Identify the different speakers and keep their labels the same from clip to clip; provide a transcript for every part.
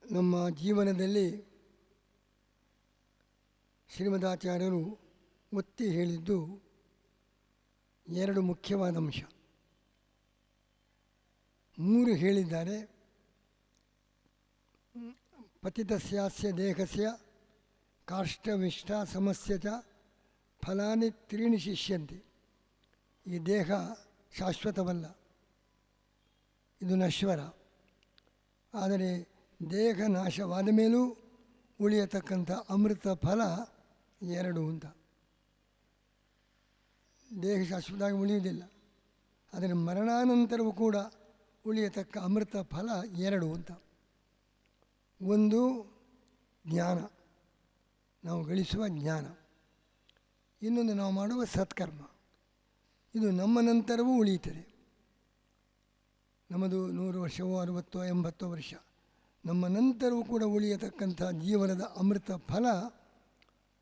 Speaker 1: ನಮ್ಮ ಜೀವನದಲ್ಲಿ ಶ್ರೀಮದಾಚಾರ್ಯರು ಒತ್ತಿ ಹೇಳಿದ್ದು ಎರಡು ಮುಖ್ಯವಾದ ಅಂಶ. 3 ಹೇಳಿದ್ದಾರೆ. ಪತಿತಸ್ಯಾಸ್ಯ ದೇಹಸ್ಯ ಕಾಷ್ಟವಿಷ್ಟ ಸಮಸ್ಯೆ ಚ ಫಲಾನಿ 3 ಶಿಷ್ಯಂತೆ. ಈ ದೇಹ ಶಾಶ್ವತವಲ್ಲ, ಇದು ನಶ್ವರ. ಆದರೆ ದೇಹ ನಾಶವಾದ ಮೇಲೂ ಉಳಿಯತಕ್ಕಂಥ ಅಮೃತ ಫಲ 2 ಅಂತ. ದೇಹ ಶಾಶ್ವತವಾಗಿ ಉಳಿಯುವುದಿಲ್ಲ, ಆದರೆ ಮರಣಾನಂತರವೂ ಕೂಡ ಉಳಿಯತಕ್ಕ ಅಮೃತ ಫಲ 2 ಅಂತ. ಒಂದು ಜ್ಞಾನ, ನಾವು ಗಳಿಸುವ ಜ್ಞಾನ. ಇನ್ನೊಂದು ನಾವು ಮಾಡುವ ಸತ್ಕರ್ಮ. ಇದು ನಮ್ಮ ನಂತರವೂ ಉಳಿಯುತ್ತದೆ. ನಮ್ಮದು 100 ವರ್ಷವೋ 60 80 ವರ್ಷ, ನಮ್ಮ ನಂತರವೂ ಕೂಡ ಉಳಿಯತಕ್ಕಂಥ ಜೀವನದ ಅಮೃತ ಫಲ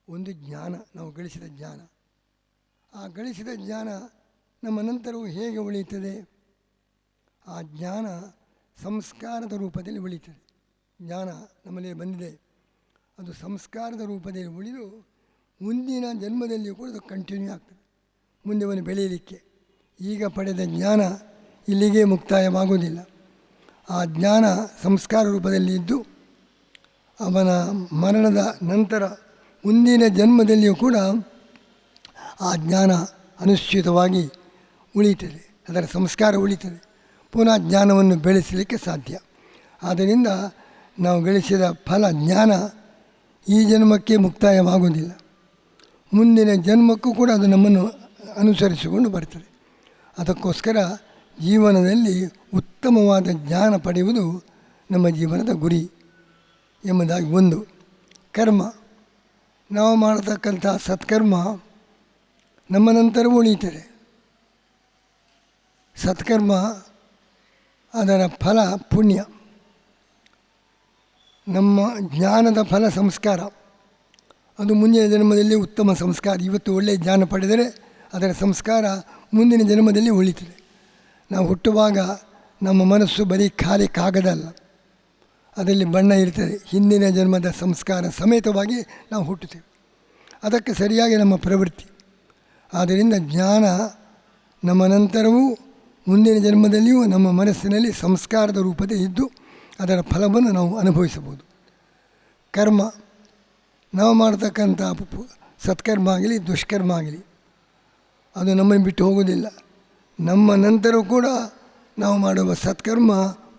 Speaker 1: ಒಂದು ಜ್ಞಾನ, ನಾವು ಗಳಿಸಿದ ಜ್ಞಾನ. ಆ ಗಳಿಸಿದ ಜ್ಞಾನ ನಮ್ಮ ನಂತರವೂ ಹೇಗೆ ಉಳಿಯುತ್ತದೆ? ಆ ಜ್ಞಾನ ಸಂಸ್ಕಾರದ ರೂಪದಲ್ಲಿ ಉಳಿಯುತ್ತದೆ. ಜ್ಞಾನ ನಮ್ಮಲ್ಲಿ ಬಂದಿದೆ, ಅದು ಸಂಸ್ಕಾರದ ರೂಪದಲ್ಲಿ ಉಳಿದು ಮುಂದಿನ ಜನ್ಮದಲ್ಲಿಯೂ ಕೂಡ ಅದು ಕಂಟಿನ್ಯೂ ಆಗ್ತದೆ, ಮುಂದೆ ಅವನು ಬೆಳೆಯಲಿಕ್ಕೆ. ಈಗ ಪಡೆದ ಜ್ಞಾನ ಇಲ್ಲಿಗೆ ಮುಕ್ತಾಯವಾಗುವುದಿಲ್ಲ. ಆ ಜ್ಞಾನ ಸಂಸ್ಕಾರ ರೂಪದಲ್ಲಿ ಇದ್ದು ಅವನ ಮರಣದ ನಂತರ ಮುಂದಿನ ಜನ್ಮದಲ್ಲಿಯೂ ಕೂಡ ಆ ಜ್ಞಾನ ಅನುಶ್ಚಿತವಾಗಿ ಉಳಿಯುತ್ತದೆ, ಅದರ ಸಂಸ್ಕಾರ ಉಳಿತದೆ. ಪುನಃ ಜ್ಞಾನವನ್ನು ಬೆಳೆಸಲಿಕ್ಕೆ ಸಾಧ್ಯ. ಆದ್ದರಿಂದ ನಾವು ಗಳಿಸಿದ ಫಲ ಜ್ಞಾನ ಈ ಜನ್ಮಕ್ಕೆ ಮುಕ್ತಾಯವಾಗುವುದಿಲ್ಲ, ಮುಂದಿನ ಜನ್ಮಕ್ಕೂ ಕೂಡ ಅದು ನಮ್ಮನ್ನು ಅನುಸರಿಸಿಕೊಂಡು ಬರ್ತದೆ. ಅದಕ್ಕೋಸ್ಕರ ಜೀವನದಲ್ಲಿ ಉತ್ತಮವಾದ ಜ್ಞಾನ ಪಡೆಯುವುದು ನಮ್ಮ ಜೀವನದ ಗುರಿ ಎಂಬುದಾಗಿ. ಒಂದು ಕರ್ಮ, ನಾವು ಮಾಡತಕ್ಕಂಥ ಸತ್ಕರ್ಮ ನಮ್ಮ ನಂತರವೂ ಉಳಿಯುತ್ತದೆ. ಸತ್ಕರ್ಮ ಅದರ ಫಲ ಪುಣ್ಯ, ನಮ್ಮ ಜ್ಞಾನದ ಫಲ ಸಂಸ್ಕಾರ. ಅದು ಮುಂದಿನ ಜನ್ಮದಲ್ಲಿ ಉತ್ತಮ ಸಂಸ್ಕಾರ. ಇವತ್ತು ಒಳ್ಳೆಯ ಜ್ಞಾನ ಪಡೆದರೆ ಅದರ ಸಂಸ್ಕಾರ ಮುಂದಿನ ಜನ್ಮದಲ್ಲಿ ಉಳಿತದೆ. ನಾವು ಹುಟ್ಟುವಾಗ ನಮ್ಮ ಮನಸ್ಸು ಬರೀ ಖಾಲಿ ಕಾಗದಲ್ಲ, ಅದರಲ್ಲಿ ಬಣ್ಣ ಇರ್ತದೆ. ಹಿಂದಿನ ಜನ್ಮದ ಸಂಸ್ಕಾರ ಸಮೇತವಾಗಿ ನಾವು ಹುಟ್ಟುತ್ತೇವೆ, ಅದಕ್ಕೆ ಸರಿಯಾಗಿ ನಮ್ಮ ಪ್ರವೃತ್ತಿ. ಆದ್ದರಿಂದ ಜ್ಞಾನ ನಮ್ಮ ನಂತರವೂ ಮುಂದಿನ ಜನ್ಮದಲ್ಲಿಯೂ ನಮ್ಮ ಮನಸ್ಸಿನಲ್ಲಿ ಸಂಸ್ಕಾರದ ರೂಪದಲ್ಲಿ ಇದ್ದು ಅದರ ಫಲವನ್ನು ನಾವು ಅನುಭವಿಸಬಹುದು. ಕರ್ಮ, ನಾವು ಮಾಡತಕ್ಕಂಥ ಸತ್ಕರ್ಮ ಆಗಲಿ ದುಷ್ಕರ್ಮ ಆಗಲಿ ಅದು ನಮ್ಮನ್ನು ಬಿಟ್ಟು ಹೋಗುವುದಿಲ್ಲ. ನಮ್ಮ ನಂತರವೂ ಕೂಡ ನಾವು ಮಾಡುವ ಸತ್ಕರ್ಮ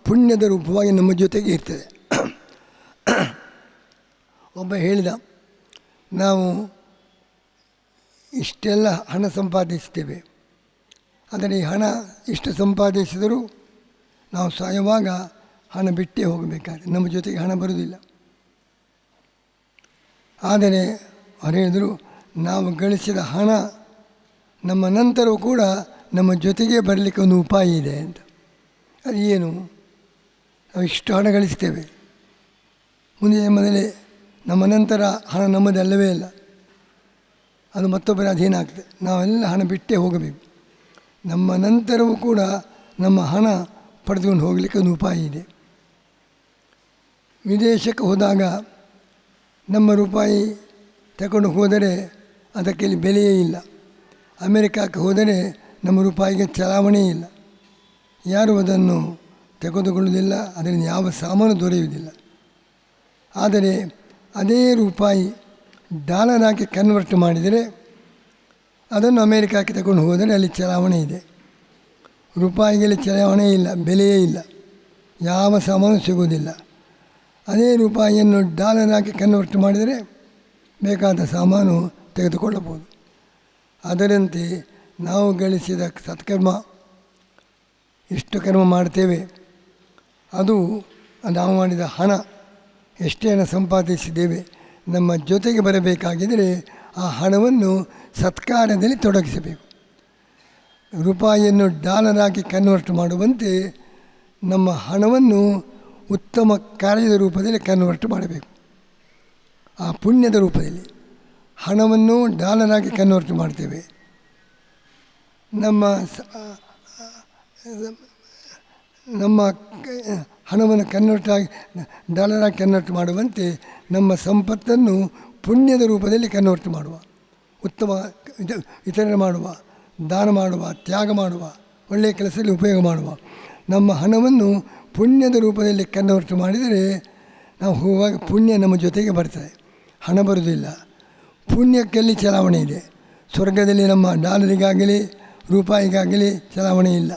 Speaker 1: ಪುಣ್ಯದ ರೂಪವಾಗಿ ನಮ್ಮ ಜೊತೆಗೆ ಇರ್ತದೆ. ಒಬ್ಬ ಹೇಳಿದ, ನಾವು ಇಷ್ಟೆಲ್ಲ ಹಣ ಸಂಪಾದಿಸ್ತೇವೆ, ಆದರೆ ಈ ಹಣ ಇಷ್ಟು ಸಂಪಾದಿಸಿದರೂ ನಾವು ಸಾಯುವಾಗ ಹಣ ಬಿಟ್ಟೇ ಹೋಗಬೇಕಾದ್ರೆ ನಮ್ಮ ಜೊತೆಗೆ ಹಣ ಬರುವುದಿಲ್ಲ. ಆದರೆ ಅವರು ಹೇಳಿದರು, ನಾವು ಗಳಿಸಿದ ಹಣ ನಮ್ಮ ನಂತರವೂ ಕೂಡ ನಮ್ಮ ಜೊತೆಗೆ ಬರಲಿಕ್ಕೆ ಒಂದು ಉಪಾಯ ಇದೆ ಅಂತ. ಅದು ಏನು? ನಾವು ಇಷ್ಟು ಹಣ ಗಳಿಸ್ತೇವೆ, ಮುಂದೆ ಮೊದಲೇ ನಮ್ಮ ನಂತರ ಹಣ ನಮ್ಮದಲ್ಲವೇ ಇಲ್ಲ, ಅದು ಮತ್ತೊಬ್ಬರ ಅಧೀನ ಆಗ್ತದೆ. ನಾವೆಲ್ಲ ಹಣ ಬಿಟ್ಟೇ ಹೋಗಬೇಕು. ನಮ್ಮ ನಂತರವೂ ಕೂಡ ನಮ್ಮ ಹಣ ಪಡೆದುಕೊಂಡು ಹೋಗಲಿಕ್ಕೆ ಒಂದು ಉಪಾಯ ಇದೆ. ವಿದೇಶಕ್ಕೆ ಹೋದಾಗ ನಮ್ಮ ರೂಪಾಯಿ ತಗೊಂಡು ಹೋದರೆ ಅದಕ್ಕೆ ಇಲ್ಲಿ ಬೆಲೆಯೇ ಇಲ್ಲ. ಅಮೆರಿಕಕ್ಕೆ ಹೋದರೆ ನಮ್ಮ ರೂಪಾಯಿಗೆ ಚಲಾವಣೆ ಇಲ್ಲ, ಯಾರೂ ಅದನ್ನು ತೆಗೆದುಕೊಳ್ಳುವುದಿಲ್ಲ, ಅದರಿಂದ ಯಾವ ಸಾಮಾನು ದೊರೆಯುವುದಿಲ್ಲ. ಆದರೆ ಅದೇ ರೂಪಾಯಿ ಡಾಲರ್ ಹಾಕಿ ಕನ್ವರ್ಟ್ ಮಾಡಿದರೆ ಅದನ್ನು ಅಮೇರಿಕಕ್ಕೆ ತಗೊಂಡು ಹೋದರೆ ಅಲ್ಲಿ ಚಲಾವಣೆ ಇದೆ. ರೂಪಾಯಿಗೆ ಚಲಾವಣೆ ಇಲ್ಲ, ಬೆಲೆಯೇ ಇಲ್ಲ, ಯಾವ ಸಾಮಾನು ಸಿಗುವುದಿಲ್ಲ. ಅದೇ ರೂಪಾಯಿಯನ್ನು ಡಾಲರ್ ಹಾಕಿ ಕನ್ವರ್ಟ್ ಮಾಡಿದರೆ ಬೇಕಾದ ಸಾಮಾನು ತೆಗೆದುಕೊಳ್ಳಬಹುದು. ಅದರಂತೆ ನಾವು ಗಳಿಸಿದ ಸತ್ಕರ್ಮ, ಎಷ್ಟು ಕರ್ಮ ಮಾಡ್ತೇವೆ, ಅದು ನಾವು ಮಾಡಿದ ಹಣ, ಎಷ್ಟೇ ಹಣ ಸಂಪಾದಿಸಿದ್ದೇವೆ, ನಮ್ಮ ಜೊತೆಗೆ ಬರಬೇಕಾಗಿದ್ದರೆ ಆ ಹಣವನ್ನು ಸತ್ಕಾರ್ಯದಲ್ಲಿ ತೊಡಗಿಸಬೇಕು. ರೂಪಾಯಿಯನ್ನು ಡಾಲರ್ ಹಾಕಿ ಕನ್ವರ್ಟ್ ಮಾಡುವಂತೆ ನಮ್ಮ ಹಣವನ್ನು ಉತ್ತಮ ಕಾರ್ಯದ ರೂಪದಲ್ಲಿ ಕನ್ವರ್ಟ್ ಮಾಡಬೇಕು. ಆ ಪುಣ್ಯದ ರೂಪದಲ್ಲಿ ಹಣವನ್ನು ಡಾಲರ್ ಹಾಕಿ ಕನ್ವರ್ಟ್ ಮಾಡ್ತೇವೆ. ನಮ್ಮ ಹಣವನ್ನು ಡಾಲರಾಗಿ ಕನ್ವರ್ಟ್ ಮಾಡುವಂತೆ ನಮ್ಮ ಸಂಪತ್ತನ್ನು ಪುಣ್ಯದ ರೂಪದಲ್ಲಿ ಕನ್ವರ್ಟ್ ಮಾಡುವ, ಉತ್ತಮ ವಿತರಣೆ ಮಾಡುವ, ದಾನ ಮಾಡುವ, ತ್ಯಾಗ ಮಾಡುವ, ಒಳ್ಳೆಯ ಕೆಲಸದಲ್ಲಿ ಉಪಯೋಗ ಮಾಡುವ. ನಮ್ಮ ಹಣವನ್ನು ಪುಣ್ಯದ ರೂಪದಲ್ಲಿ ಕನ್ವರ್ಟ್ ಮಾಡಿದರೆ ನಾವು ಹೋಗುವಾಗ ಪುಣ್ಯ ನಮ್ಮ ಜೊತೆಗೆ ಬರ್ತದೆ, ಹಣ ಬರುವುದಿಲ್ಲ. ಪುಣ್ಯಕ್ಕೆಲ್ಲಿ ಚಲಾವಣೆ ಇದೆ. ಸ್ವರ್ಗದಲ್ಲಿ ನಮ್ಮ ಡಾಲರಿಗಾಗಲಿ ರೂಪಾಯಿಗಾಗಲಿ ಚಲಾವಣೆ ಇಲ್ಲ,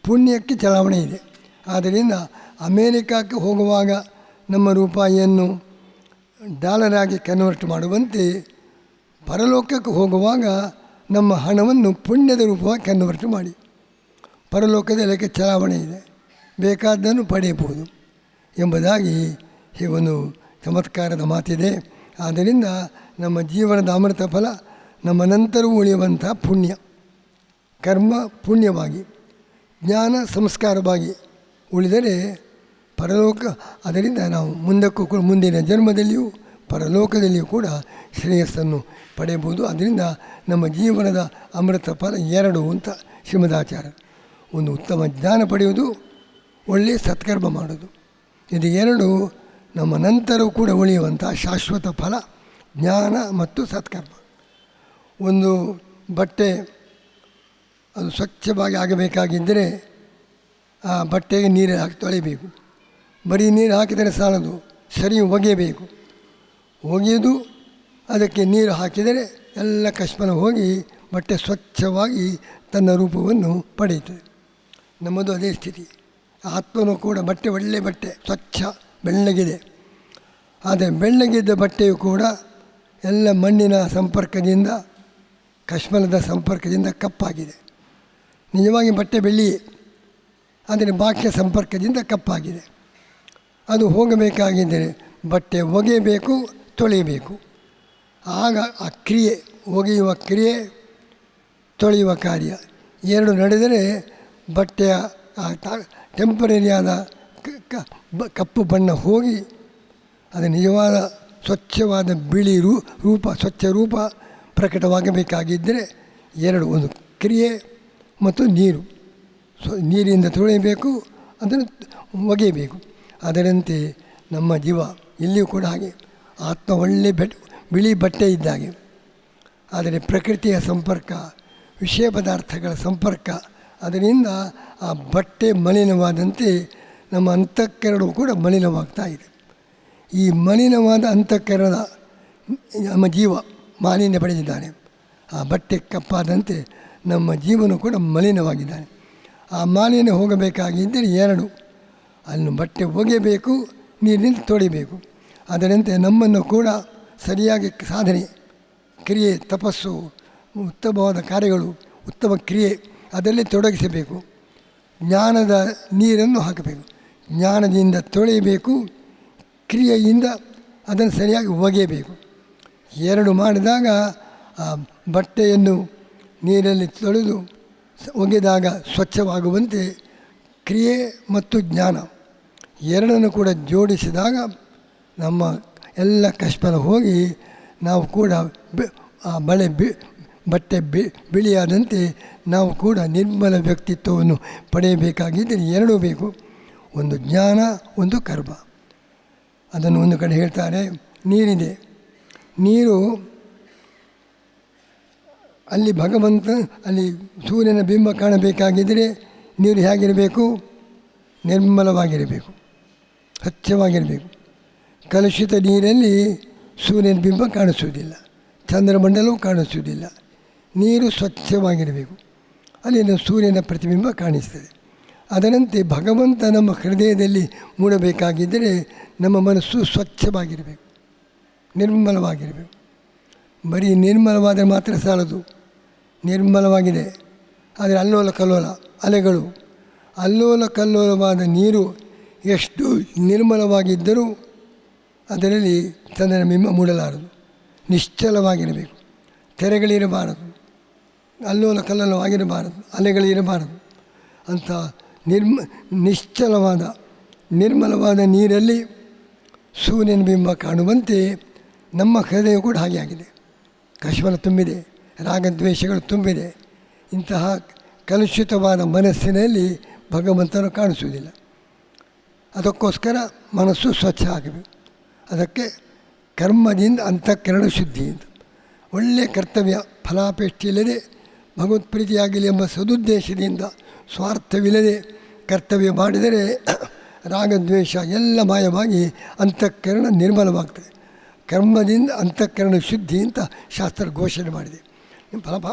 Speaker 1: ಪುಣ್ಯಕ್ಕೆ ಚಲಾವಣೆ ಇದೆ. ಆದ್ದರಿಂದ ಅಮೇರಿಕಕ್ಕೆ ಹೋಗುವಾಗ ನಮ್ಮ ರೂಪಾಯಿಯನ್ನು ಡಾಲರಾಗಿ ಕನ್ವರ್ಟ್ ಮಾಡುವಂತೆ ಪರಲೋಕಕ್ಕೆ ಹೋಗುವಾಗ ನಮ್ಮ ಹಣವನ್ನು ಪುಣ್ಯದ ರೂಪವಾಗಿ ಕನ್ವರ್ಟ್ ಮಾಡಿ, ಪರಲೋಕದಲ್ಲಿ ಚಲಾವಣೆ ಇದೆ, ಬೇಕಾದ್ದನ್ನು ಪಡೆಯಬಹುದು ಎಂಬುದಾಗಿ ಹೀಗೊಂದು ಚಮತ್ಕಾರದ ಮಾತಿದೆ. ಆದ್ದರಿಂದ ನಮ್ಮ ಜೀವನದ ಅಮೃತ ಫಲ ನಮ್ಮ ನಂತರವೂ ಉಳಿಯುವಂಥ ಪುಣ್ಯ, ಕರ್ಮ ಪುಣ್ಯವಾಗಿ, ಜ್ಞಾನ ಸಂಸ್ಕಾರವಾಗಿ ಉಳಿದರೆ ಪರಲೋಕ. ಅದರಿಂದ ನಾವು ಮುಂದಕ್ಕೂ ಕೂಡ ಮುಂದಿನ ಜನ್ಮದಲ್ಲಿಯೂ ಪರಲೋಕದಲ್ಲಿಯೂ ಕೂಡ ಶ್ರೇಯಸ್ಸನ್ನು ಪಡೆಯಬಹುದು. ಅದರಿಂದ ನಮ್ಮ ಜೀವನದ ಅಮೃತ ಫಲ ಎರಡು ಅಂತ ಶ್ರೀಮದಾಚಾರ್ಯ. ಒಂದು ಉತ್ತಮ ಜ್ಞಾನ ಪಡೆಯುವುದು, ಒಳ್ಳೆಯ ಸತ್ಕರ್ಮ ಮಾಡೋದು. ಇದು ಎರಡು ನಮ್ಮ ನಂತರವೂ ಕೂಡ ಉಳಿಯುವಂಥ ಶಾಶ್ವತ ಫಲ, ಜ್ಞಾನ ಮತ್ತು ಸತ್ಕರ್ಮ. ಒಂದು ಬಟ್ಟೆ ಅದು ಸ್ವಚ್ಛವಾಗಿ ಆಗಬೇಕಾಗಿದ್ದರೆ ಆ ಬಟ್ಟೆಗೆ ನೀರು ಹಾಕಿ ತೊಳಿಬೇಕು. ಬರೀ ನೀರು ಹಾಕಿದರೆ ಸಾಲದು, ಸರಿ ಒಗೆಯಬೇಕು. ಒಗೆದು ಅದಕ್ಕೆ ನೀರು ಹಾಕಿದರೆ ಎಲ್ಲ ಕಶ್ಮಲ ಹೋಗಿ ಬಟ್ಟೆ ಸ್ವಚ್ಛವಾಗಿ ತನ್ನ ರೂಪವನ್ನು ಪಡೆಯುತ್ತದೆ. ನಮ್ಮದು ಅದೇ ಸ್ಥಿತಿ. ಆತ್ಮನೂ ಕೂಡ ಬಟ್ಟೆ ಒಳ್ಳೆಯ ಬಟ್ಟೆ, ಸ್ವಚ್ಛ ಬೆಳ್ಳಗಿದೆ. ಆದರೆ ಬೆಳ್ಳಗಿದ್ದ ಬಟ್ಟೆಯು ಕೂಡ ಎಲ್ಲ ಮಣ್ಣಿನ ಸಂಪರ್ಕದಿಂದ, ಕಶ್ಮಲದ ಸಂಪರ್ಕದಿಂದ ಕಪ್ಪಾಗಿದೆ. ನಿಜವಾಗಿ ಬಟ್ಟೆ ಬೆಳ್ಳಿಯೇ, ಆದರೆ ಬಾಹ್ಯ ಸಂಪರ್ಕದಿಂದ ಕಪ್ಪಾಗಿದೆ. ಅದು ಹೋಗಬೇಕಾಗಿದ್ದರೆ ಬಟ್ಟೆ ಒಗೆಯಬೇಕು, ತೊಳೆಯಬೇಕು. ಆಗ ಆ ಕ್ರಿಯೆ, ಒಗೆಯುವ ಕ್ರಿಯೆ, ತೊಳೆಯುವ ಕಾರ್ಯ ಎರಡು ನಡೆದರೆ ಬಟ್ಟೆಯ ಟೆಂಪರರಿಯಾದ ಕಪ್ಪು ಬಣ್ಣ ಹೋಗಿ ಅದು ನಿಜವಾದ ಸ್ವಚ್ಛವಾದ ಬಿಳಿ ರೂಪ, ಸ್ವಚ್ಛ ರೂಪ ಪ್ರಕಟವಾಗಬೇಕಾಗಿದ್ದರೆ ಎರಡು, ಒಂದು ಕ್ರಿಯೆ ಮತ್ತು ನೀರು. ನೀರಿನಿಂದ ತೊಳೆಯಬೇಕು, ಅದನ್ನು ಒಗೆಯಬೇಕು. ಅದರಂತೆ ನಮ್ಮ ಜೀವ ಇಲ್ಲಿಯೂ ಕೂಡ ಹಾಗೆ. ಆತ್ಮ ಒಳ್ಳೆ ಬಿಳಿ ಬಟ್ಟೆ ಇದ್ದಾಗೆ, ಆದರೆ ಪ್ರಕೃತಿಯ ಸಂಪರ್ಕ, ವಿಷಯ ಪದಾರ್ಥಗಳ ಸಂಪರ್ಕ, ಅದರಿಂದ ಆ ಬಟ್ಟೆ ಮಲಿನವಾದಂತೆ ನಮ್ಮ ಅಂತಃಕರಣವು ಕೂಡ ಮಲಿನವಾಗ್ತಾ ಇದೆ. ಈ ಮಲಿನವಾದ ಅಂತಃಕರಣ ನಮ್ಮ ಜೀವ ಮಾಲಿನ್ಯ ಪಡೆದಿದ್ದಾನೆ. ಆ ಬಟ್ಟೆ ಕಪ್ಪಾದಂತೆ ನಮ್ಮ ಜೀವನ ಕೂಡ ಮಲಿನವಾಗಿದ್ದಾನೆ. ಆ ಮಾಲಿನ್ಯ ಹೋಗಬೇಕಾಗಿದ್ದರೆ ಎರಡು, ಅಲ್ಲಿ ಬಟ್ಟೆ ಒಗೆಯಬೇಕು, ನೀರಿನಿಂದ ತೊಳಿಬೇಕು. ಅದರಂತೆ ನಮ್ಮನ್ನು ಕೂಡ ಸರಿಯಾಗಿ ಸಾಧನೆ, ಕ್ರಿಯೆ, ತಪಸ್ಸು, ಉತ್ತಮವಾದ ಕಾರ್ಯಗಳು, ಉತ್ತಮ ಕ್ರಿಯೆ ಅದರಲ್ಲಿ ತೊಡಗಿಸಬೇಕು. ಜ್ಞಾನದ ನೀರನ್ನು ಹಾಕಬೇಕು, ಜ್ಞಾನದಿಂದ ತೊಳೆಯಬೇಕು, ಕ್ರಿಯೆಯಿಂದ ಅದನ್ನು ಸರಿಯಾಗಿ ಒಗೆಯಬೇಕು. ಎರಡು ಮಾಡಿದಾಗ ಆ ಬಟ್ಟೆಯನ್ನು ನೀರಲ್ಲಿ ತೊಳೆದು ಒಗೆದಾಗ ಸ್ವಚ್ಛವಾಗುವಂತೆ ಕ್ರಿಯೆ ಮತ್ತು ಜ್ಞಾನ ಎರಡನ್ನು ಕೂಡ ಜೋಡಿಸಿದಾಗ ನಮ್ಮ ಎಲ್ಲ ಕಶ್ಮಲ ಹೋಗಿ ನಾವು ಕೂಡ ಆ ಬಟ್ಟೆ ಬಿಳಿಯಾದಂತೆ ನಾವು ಕೂಡ ನಿರ್ಮಲ ವ್ಯಕ್ತಿತ್ವವನ್ನು ಪಡೆಯಬೇಕಾಗಿದ್ದರೆ ಎರಡೂ ಬೇಕು, ಒಂದು ಜ್ಞಾನ, ಒಂದು ಕರ್ಮ. ಅದನ್ನು ಒಂದು ಕಡೆ ಹೇಳ್ತಾರೆ, ನೀರಿದೆ, ನೀರು ಅಲ್ಲಿ ಭಗವಂತ, ಅಲ್ಲಿ ಸೂರ್ಯನ ಬಿಂಬ ಕಾಣಬೇಕಾಗಿದ್ದರೆ ನೀರು ಹೇಗಿರಬೇಕು? ನಿರ್ಮಲವಾಗಿರಬೇಕು, ಸ್ವಚ್ಛವಾಗಿರಬೇಕು. ಕಲುಷಿತ ನೀರಲ್ಲಿ ಸೂರ್ಯನ ಬಿಂಬ ಕಾಣಿಸುವುದಿಲ್ಲ, ಚಂದ್ರಮಂಡಲವೂ ಕಾಣಿಸುವುದಿಲ್ಲ. ನೀರು ಸ್ವಚ್ಛವಾಗಿರಬೇಕು, ಅಲ್ಲಿ ಸೂರ್ಯನ ಪ್ರತಿಬಿಂಬ ಕಾಣಿಸ್ತದೆ. ಅದರಂತೆ ಭಗವಂತ ನಮ್ಮ ಹೃದಯದಲ್ಲಿ ಮೂಡಬೇಕಾಗಿದ್ದರೆ ನಮ್ಮ ಮನಸ್ಸು ಸ್ವಚ್ಛವಾಗಿರಬೇಕು, ನಿರ್ಮಲವಾಗಿರಬೇಕು. ಬರೀ ನಿರ್ಮಲವಾದರೆ ಮಾತ್ರ ಸಾಲದು. ನಿರ್ಮಲವಾಗಿದೆ, ಆದರೆ ಅಲ್ಲೋಲ ಕಲ್ಲೋಲ ಅಲೆಗಳು, ಅಲ್ಲೋಲ ಕಲ್ಲೋಲವಾದ ನೀರು ಎಷ್ಟು ನಿರ್ಮಲವಾಗಿದ್ದರೂ ಅದರಲ್ಲಿ ಚಂದ್ರನ ಬಿಂಬ ಮೂಡಲಾರದು. ನಿಶ್ಚಲವಾಗಿರಬೇಕು, ತೆರೆಗಳಿರಬಾರದು, ಅಲ್ಲೋಲ ಕಲ್ಲೋಲವಾಗಿರಬಾರದು, ಅಲೆಗಳಿರಬಾರದು. ಅಂಥ ನಿಶ್ಚಲವಾದ ನಿರ್ಮಲವಾದ ನೀರಲ್ಲಿ ಸೂರ್ಯನ ಬಿಂಬ ಕಾಣುವಂತೆ ನಮ್ಮ ಹೃದಯ ಕೂಡ ಹಾಗೆ ಆಗಿದೆ. ಕಶ್ಮಲ ತುಂಬಿದೆ, ರಾಗದ್ವೇಷಗಳು ತುಂಬಿದೆ. ಇಂತಹ ಕಲುಷಿತವಾದ ಮನಸ್ಸಿನಲ್ಲಿ ಭಗವಂತನು ಕಾಣಿಸುವುದಿಲ್ಲ. ಅದಕ್ಕೋಸ್ಕರ ಮನಸ್ಸು ಸ್ವಚ್ಛ ಆಗಬೇಕು. ಅದಕ್ಕೆ ಕರ್ಮದಿಂದ ಅಂತಃಕರಣ ಶುದ್ಧಿ ಅಂತ ಒಳ್ಳೆಯ ಕರ್ತವ್ಯ ಫಲಾಪೇಕ್ಷೆ ಇಲ್ಲದೆ ಭಗವತ್ಪ್ರೀತಿಯಾಗಲಿ ಎಂಬ ಸದುದ್ದೇಶದಿಂದ ಸ್ವಾರ್ಥವಿಲ್ಲದೆ ಕರ್ತವ್ಯ ಮಾಡಿದರೆ ರಾಗದ್ವೇಷ ಎಲ್ಲ ಮಾಯವಾಗಿ ಅಂತಃಕರಣ ನಿರ್ಮಲವಾಗ್ತದೆ. ಕರ್ಮದಿಂದ ಅಂತಃಕರಣ ಶುದ್ಧಿ ಅಂತ ಶಾಸ್ತ್ರ ಘೋಷಣೆ ಮಾಡಿದೆ.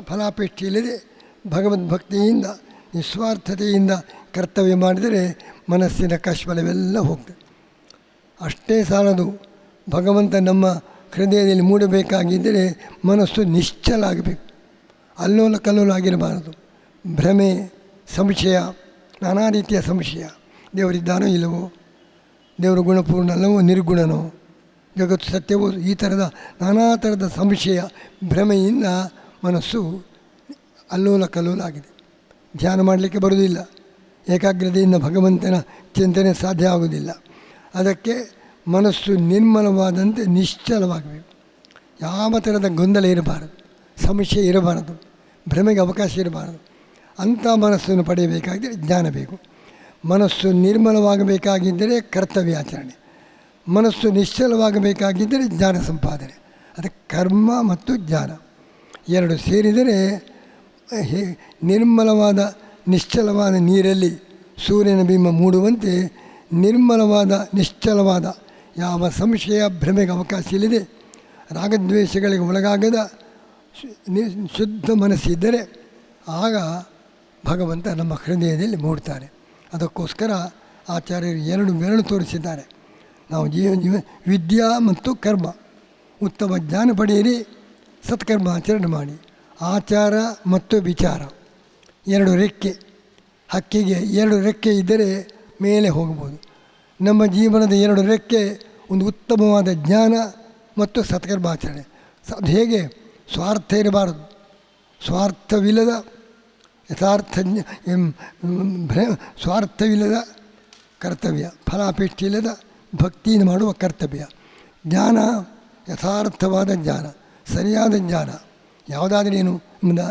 Speaker 1: ಫಲಾಪೇಕ್ಷೆ ಇಲ್ಲದೆ ಭಗವದ್ಭಕ್ತಿಯಿಂದ ನಿಸ್ವಾರ್ಥತೆಯಿಂದ ಕರ್ತವ್ಯ ಮಾಡಿದರೆ ಮನಸ್ಸಿನ ಕಶ್ಮಲವೆಲ್ಲ ಹೋಗ್ತದೆ. ಅಷ್ಟೇ ಸಾಲದು, ಭಗವಂತ ನಮ್ಮ ಹೃದಯದಲ್ಲಿ ಮೂಡಬೇಕಾಗಿದ್ದರೆ ಮನಸ್ಸು ನಿಶ್ಚಲ ಆಗಬೇಕು, ಅಲ್ಲೋಲ ಕಲ್ಲೋಲ ಆಗಿರಬಾರದು. ಭ್ರಮೆ, ಸಂಶಯ, ನಾನಾ ರೀತಿಯ ಸಂಶಯ, ದೇವರಿದ್ದಾನೋ ಇಲ್ಲವೋ, ದೇವರು ಗುಣಪೂರ್ಣ ಅಲ್ಲವೋ ನಿರ್ಗುಣನೋ, ಜಗತ್ತು ಸತ್ಯವೋ, ಈ ಥರದ ನಾನಾ ಥರದ ಸಂಶಯ ಭ್ರಮೆಯಿಂದ ಮನಸ್ಸು ಅಲ್ಲೋಲ ಕಲ್ಲೋಲ ಆಗಿದೆ. ಧ್ಯಾನ ಮಾಡಲಿಕ್ಕೆ ಬರುವುದಿಲ್ಲ, ಏಕಾಗ್ರತೆಯಿಂದ ಭಗವಂತನ ಚಿಂತನೆ ಸಾಧ್ಯ ಆಗುವುದಿಲ್ಲ. ಅದಕ್ಕೆ ಮನಸ್ಸು ನಿರ್ಮಲವಾದಂತೆ ನಿಶ್ಚಲವಾಗಬೇಕು. ಯಾವ ಥರದ ಗೊಂದಲ ಇರಬಾರದು, ಸಂಶಯ ಇರಬಾರದು, ಭ್ರಮೆಗೆ ಅವಕಾಶ ಇರಬಾರದು. ಅಂಥ ಮನಸ್ಸನ್ನು ಪಡೆಯಬೇಕಾಗಿದ್ದರೆ ಜ್ಞಾನ ಬೇಕು. ಮನಸ್ಸು ನಿರ್ಮಲವಾಗಬೇಕಾಗಿದ್ದರೆ ಕರ್ತವ್ಯಾಚರಣೆ, ಮನಸ್ಸು ನಿಶ್ಚಲವಾಗಬೇಕಾಗಿದ್ದರೆ ಜ್ಞಾನ ಸಂಪಾದನೆ. ಅದಕ್ಕೆ ಕರ್ಮ ಮತ್ತು ಜ್ಞಾನ ಎರಡು ಸೇರಿದರೆ ನಿರ್ಮಲವಾದ ನಿಶ್ಚಲವಾದ ನೀರಲ್ಲಿ ಸೂರ್ಯನ ಬಿಂಬ ಮೂಡುವಂತೆ ನಿರ್ಮಲವಾದ ನಿಶ್ಚಲವಾದ ಯಾವ ಸಂಶಯ ಭ್ರಮೆಗೆ ಅವಕಾಶ ಇಲ್ಲದೆ ರಾಗದ್ವೇಷಗಳಿಗೆ ಒಳಗಾಗದ ಶುದ್ಧ ಮನಸ್ಸಿದ್ದರೆ ಆಗ ಭಗವಂತ ನಮ್ಮ ಹೃದಯದಲ್ಲಿ ಮೂಡ್ತಾರೆ. ಅದಕ್ಕೋಸ್ಕರ ಆಚಾರ್ಯರು ಎರಡು ಬೆರಳು ತೋರಿಸಿದ್ದಾರೆ. ನಾವು ವಿದ್ಯಾ ಮತ್ತು ಕರ್ಮ, ಉತ್ತಮ ಜ್ಞಾನ ಪಡೆಯಿರಿ, ಸತ್ಕರ್ಮ ಆಚರಣೆ ಮಾಡಿ. ಆಚಾರ ಮತ್ತು ವಿಚಾರ ಎರಡು ರೆಕ್ಕೆ, ಹಕ್ಕಿಗೆ ಎರಡು ರೆಕ್ಕೆ ಇದ್ದರೆ ಮೇಲೆ ಹೋಗ್ಬೋದು. ನಮ್ಮ ಜೀವನದ ಎರಡು ರೆಕ್ಕೆ ಒಂದು ಉತ್ತಮವಾದ ಜ್ಞಾನ ಮತ್ತು ಸತ್ಕರ್ಮಾಚರಣೆ. ಅದು ಹೇಗೆ? ಸ್ವಾರ್ಥ ಇರಬಾರದು, ಸ್ವಾರ್ಥವಿಲ್ಲದ ಸ್ವಾರ್ಥವಿಲ್ಲದ ಕರ್ತವ್ಯ, ಫಲಾಪೇಕ್ಷೆ ಇಲ್ಲದ ಭಕ್ತಿಯನ್ನು ಮಾಡುವ ಕರ್ತವ್ಯ. ಜ್ಞಾನ ಯಥಾರ್ಥವಾದ ಜ್ಞಾನ, ಸರಿಯಾದ ಜ್ಞಾನ, ಯಾವುದಾದ್ರೇನು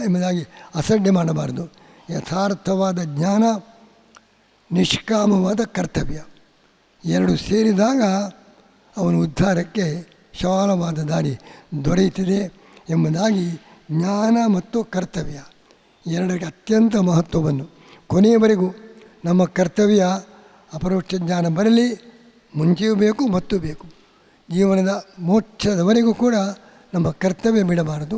Speaker 1: ಎಂಬುದಾಗಿ ಅಸಡ್ಡೆ ಮಾಡಬಾರದು. ಯಥಾರ್ಥವಾದ ಜ್ಞಾನ, ನಿಷ್ಕಾಮವಾದ ಕರ್ತವ್ಯ ಎರಡು ಸೇರಿದಾಗ ಅವನ ಉದ್ಧಾರಕ್ಕೆ ವಿಶಾಲವಾದ ದಾರಿ ದೊರೆಯುತ್ತದೆ ಎಂಬುದಾಗಿ ಜ್ಞಾನ ಮತ್ತು ಕರ್ತವ್ಯ ಎರಡಕ್ಕೆ ಅತ್ಯಂತ ಮಹತ್ವವನ್ನು. ಕೊನೆಯವರೆಗೂ ನಮ್ಮ ಕರ್ತವ್ಯ ಅಪರೋಕ್ಷ ಜ್ಞಾನ ಬರಲಿ, ಮುಂಚೆಯೂ ಬೇಕು ಮತ್ತು ಬೇಕು. ಜೀವನದ ಮೋಕ್ಷದವರೆಗೂ ಕೂಡ ನಮ್ಮ ಕರ್ತವ್ಯ ಬಿಡಬಾರದು.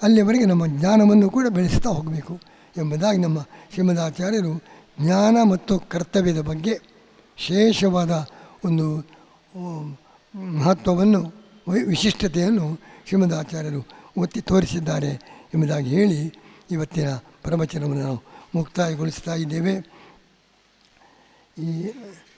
Speaker 1: ಅಲ್ಲಿಯವರೆಗೆ ನಮ್ಮ ಜ್ಞಾನವನ್ನು ಕೂಡ ಬೆಳೆಸ್ತಾ ಹೋಗಬೇಕು ಎಂಬುದಾಗಿ ನಮ್ಮ ಶ್ರೀಮದಾಚಾರ್ಯರು ಜ್ಞಾನ ಮತ್ತು ಕರ್ತವ್ಯದ ಬಗ್ಗೆ ವಿಶೇಷವಾದ ಒಂದು ಮಹತ್ವವನ್ನು, ವಿಶಿಷ್ಟತೆಯನ್ನು ಶ್ರೀಮದಾಚಾರ್ಯರು ಒತ್ತಿ ತೋರಿಸಿದ್ದಾರೆ ಎಂಬುದಾಗಿ ಹೇಳಿ ಇವತ್ತಿನ ಪ್ರವಚನವನ್ನು ನಾವು ಮುಕ್ತಾಯಗೊಳಿಸ್ತಾ ಇದ್ದೇವೆ. ಈ